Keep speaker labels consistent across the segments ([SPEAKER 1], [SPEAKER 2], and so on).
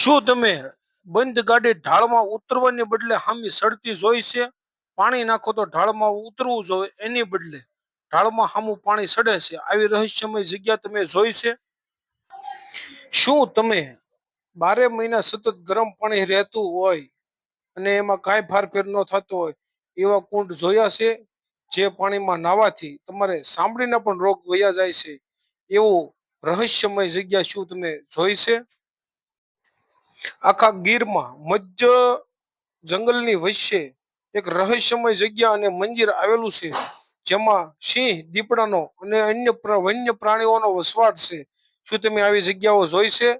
[SPEAKER 1] શું તમે બંધ ગાડી ઢાળમાં ઉતરવાને બદલે હામી સડતી જોઈ છે? પાણી નાખો તો ઢાળમાં ઉતરવું જોઈએ, એની બદલે ઢાળમાં હામું પાણી સડે છે. આવી રહસ્યમય જગ્યા તમે જોઈ છે? શું તમે 12 મહિના સતત ગરમ પાણી રહેતું હોય અને એમાં કાંઈ ફારફેર ન થતો હોય એવા કુંડ જોયા છે? જે પાણીમાં નાવાથી તમારે સાંભળીને પણ રોગ વયા જાય છે, એવું રહસ્યમય જગ્યા શું તમે જોઈ છે? આખા ગીરમાં મધ્ય જંગલની વચ્ચે એક રહસ્યમય જગ્યા અને મંદિર આવેલું છે, જેમાં સિંહ, દીપડાનો અને અન્ય વન્ય પ્રાણીઓનો વસવાટ છે. શું તમે આવી જગ્યાઓ જોઈ છે?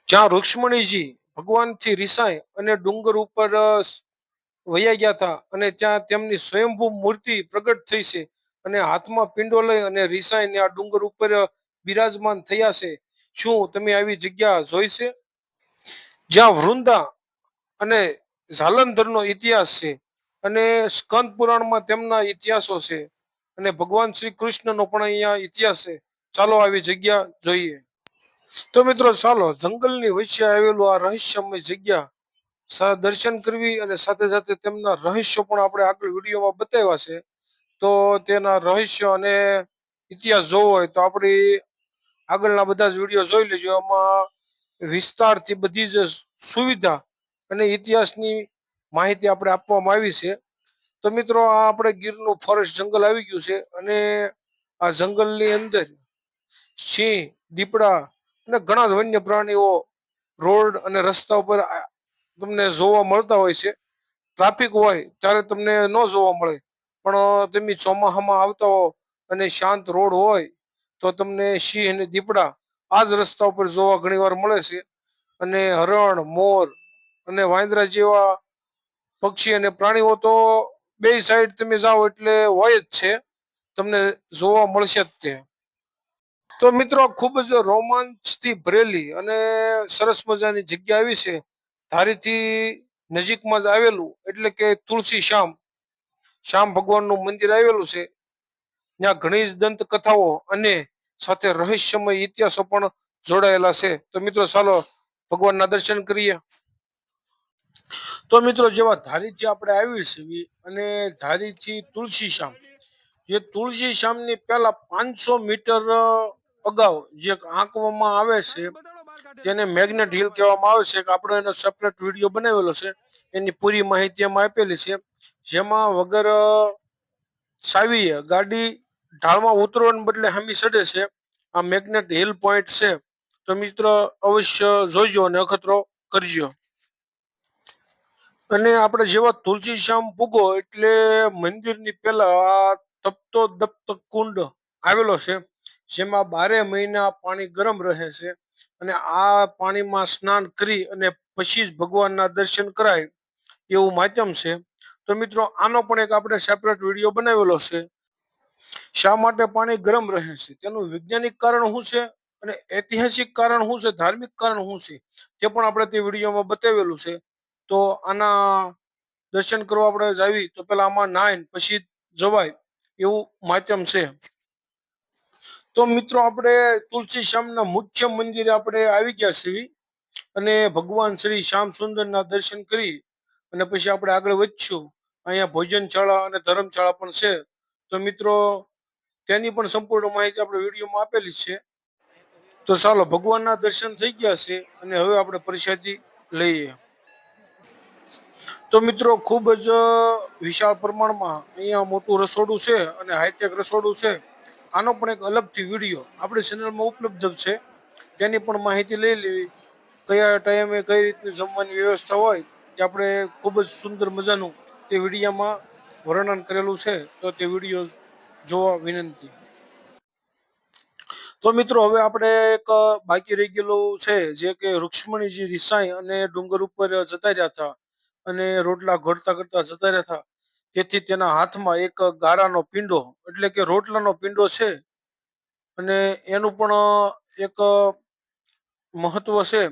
[SPEAKER 1] જ્યાં રુક્ષ્મણીજી ભગવાનથી રિસાય અને ડુંગર ઉપર વયા ગયા હતા અને ત્યાં તેમની સ્વયંભૂ મૂર્તિ પ્રગટ થઈ છે અને હાથમાં પિંડો લઈ અને રિસાઈને આ ડુંગર ઉપર બિરાજમાન થયા છે. શું તમે આવી જગ્યા જોઈ છે? જ્યાં વૃંદા અને જાલંધરનો ઇતિહાસ છે અને સ્કંદ પુરાણમાં તેમના ઇતિહાસો છે અને ભગવાન શ્રી કૃષ્ણનો પણ અહીંયા ઇતિહાસ છે. ચાલો આવી જગ્યા જોઈએ. તો મિત્રો ચાલો જંગલની વચ્ચે આવેલું આ રહસ્યમય જગ્યા દર્શન કરવી અને સાથે સાથે તેમના રહસ્યો પણ આપણે આગળ વિડીયોમાં બતાવ્યા છે. તો તેના રહસ્ય અને ઇતિહાસ જોવો હોય તો આપણી આગળના બધા જ વિડીયો જોઈ લેજો. એમાં વિસ્તારથી બધી જ સુવિધા અને ઇતિહાસની માહિતી આપણે આપવામાં આવી છે. તો મિત્રો આ આપણે ગીરનું ફોરેસ્ટ જંગલ આવી ગયું છે અને આ જંગલની અંદર સિંહ, દીપડા અને ઘણા જ વન્ય પ્રાણીઓ રોડ અને રસ્તા ઉપર તમને જોવા મળતા હોય છે. ટ્રાફિક હોય ત્યારે તમને ન જોવા મળે, પણ તમે ચોમાસામાં આવતા હો અને શાંત રોડ હોય તો તમને સિંહ અને દીપડા આ જ રસ્તા ઉપર જોવા ઘણી વાર મળે છે. અને હરણ, મોર અને વાંદરા જેવા પક્ષી અને પ્રાણીઓ તો બે સાઈડ તમે જાઓ એટલે હોય જ છે, તમને જોવા મળશે જ તે. તો મિત્રો ખૂબ જ રોમાંચથી ભરેલી અને સરસ મજાની જગ્યા આવી છે. ધારીથી નજીકમાં જ આવેલું એટલે કે તુલસી શ્યામ ભગવાનનું મંદિર આવેલું છે. ત્યાં ઘણી જ દંતકથાઓ અને સાથે રહસ્યમય ઇતિહાસો પણ જોડાયેલા છે. તો મિત્રો ચાલો ભગવાનના દર્શન કરીએ. તો મિત્રો જેવા ધારીથી આપણે આવી છીએ અને ધારીથી તુલસી શ્યામ, જે તુલસી શ્યામની પહેલા 500 મીટર અગાઉ જે આંકવામાં આવે છે તેને મેગ્નેટ હિલ કહેવામાં આવે છે. કે આપણે એનો સેપરેટ વિડીયો બનાવેલો છે, એની પૂરી માહિતી એમાં આપેલી છે. જેમાં વગર સાવીએ ગાડી ઢાળમાં ઉતરવાને બદલે હામી સડે છે. આ મેગ્નેટ હિલ પોઈન્ટ છે. તો મિત્રો અવશ્ય જોઈજો અને અખતરો કરજો. અને આપણે જેવા તુલસી શ્યામ પૂગો એટલે મંદિરની પહેલા આ તપતો દપ્ત કુંડ આવેલો છે, જેમાં 12 મહિના પાણી ગરમ રહે છે અને આ પાણીમાં સ્નાન કરી અને પછી જ ભગવાનના દર્શન કરાય એવું માધ્યમ છે. તો મિત્રો આનો પણ એક આપણે સેપરેટ વિડીયો બનાવેલો છે. શા માટે પાણી ગરમ રહે છે, તેનું વૈજ્ઞાનિક કારણ શું છે અને ઐતિહાસિક કારણ શું છે, ધાર્મિક કારણ શું છે, તે પણ આપણે તે વિડીયોમાં બતાવેલું છે. તો આના દર્શન કરવા આપણે જાવી તો પેલા આમાં નાહીને પછી જવાય એવું માધ્યમ છે. તો મિત્રો આપણે તુલસી શ્યામના મુખ્ય મંદિરે આપણે આવી ગયા છીએ અને ભગવાન શ્રી શ્યામ સુંદરના દર્શન કરી અને પછી આપણે આગળ વધશું. અહીંયા ભોજનશાળા અને ધર્મશાળા પણ છે. તો મિત્રો તેની પણ સંપૂર્ણ માહિતી આપણે વિડીયોમાં આપેલી છે. તો ચાલો ભગવાનના દર્શન થઈ ગયા છે અને હવે આપણે પ્રસાદી લઈએ. તો મિત્રો ખૂબ જ વિશાળ પ્રમાણમાં અહીંયા મોટું રસોડું છે અને હાઈટેક રસોડું છે. આનો પણ એક અલગથી વિડીયો આપણી ચેનલમાં ઉપલબ્ધ છે, તેની પણ માહિતી લઈ લેવી. કયા ટાઈમે કઈ રીતની જમવાની વ્યવસ્થા હોય તે આપણે ખૂબ જ સુંદર મજાનું તે વિડીયોમાં વર્ણન કરેલું છે. તો તે વિડીયો જોવા વિનંતી. તો મિત્રો હવે આપણે એક બાકી રહી ગયેલું છે, જે કે રુક્ષ્મણીજી રિસાઈ અને ડુંગર ઉપર જતા રહ્યા હતા અને રોટલા ઘડતા ઘડતા જતા રહ્યા હતા. તેથી તેના હાથમાં એક ગારાનો પિંડો એટલે કે રોટલાનો પિંડો છે અને એનું પણ એક મહત્વ છે.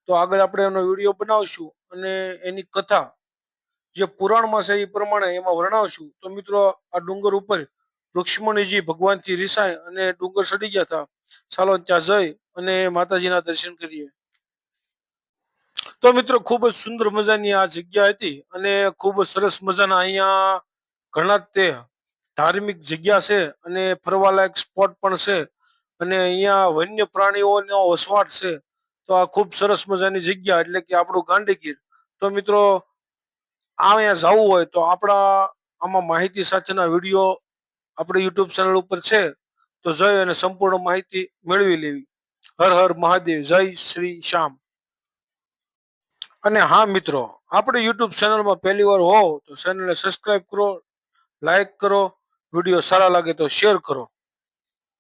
[SPEAKER 1] તો આગળ આપણે એનો વિડીયો બનાવશું અને એની કથા જે પુરાણમાં છે એ પ્રમાણે એમાં વર્ણવશું. તો મિત્રો આ ડુંગર ઉપર રુક્ષ્મણીજી ભગવાનથી રિસાય અને ડુંગર ચડી ગયા હતા. ચાલો ત્યાં જઈ અને માતાજીના દર્શન કરીએ. તો મિત્રો ખૂબ જ સુંદર મજાની આ જગ્યા હતી અને ખૂબ જ સરસ મજાના અહીંયા ઘણા તે ધાર્મિક જગ્યા છે અને ફરવાલાયક સ્પોટ પણ છે અને અહીંયા વન્ય પ્રાણીઓનો વસવાટ છે. તો આ ખૂબ સરસ મજાની જગ્યા એટલે કે આપણું ગાંડીગીર. તો મિત્રો અહીંયા જવું હોય તો આપણા આમાં માહિતી સાથેના વિડીયો આપણી યુટ્યુબ ચેનલ ઉપર છે. તો જઈ અને સંપૂર્ણ માહિતી મેળવી લેવી. હર હર મહાદેવ, જય શ્રી શ્યામ. અને હા મિત્રો, આપણે યુટ્યુબ ચેનલમાં પહેલી વાર હોવ તો ચેનલને સબસ્ક્રાઇબ કરો, લાઈક કરો, વિડીયો સારા લાગે તો શેર કરો.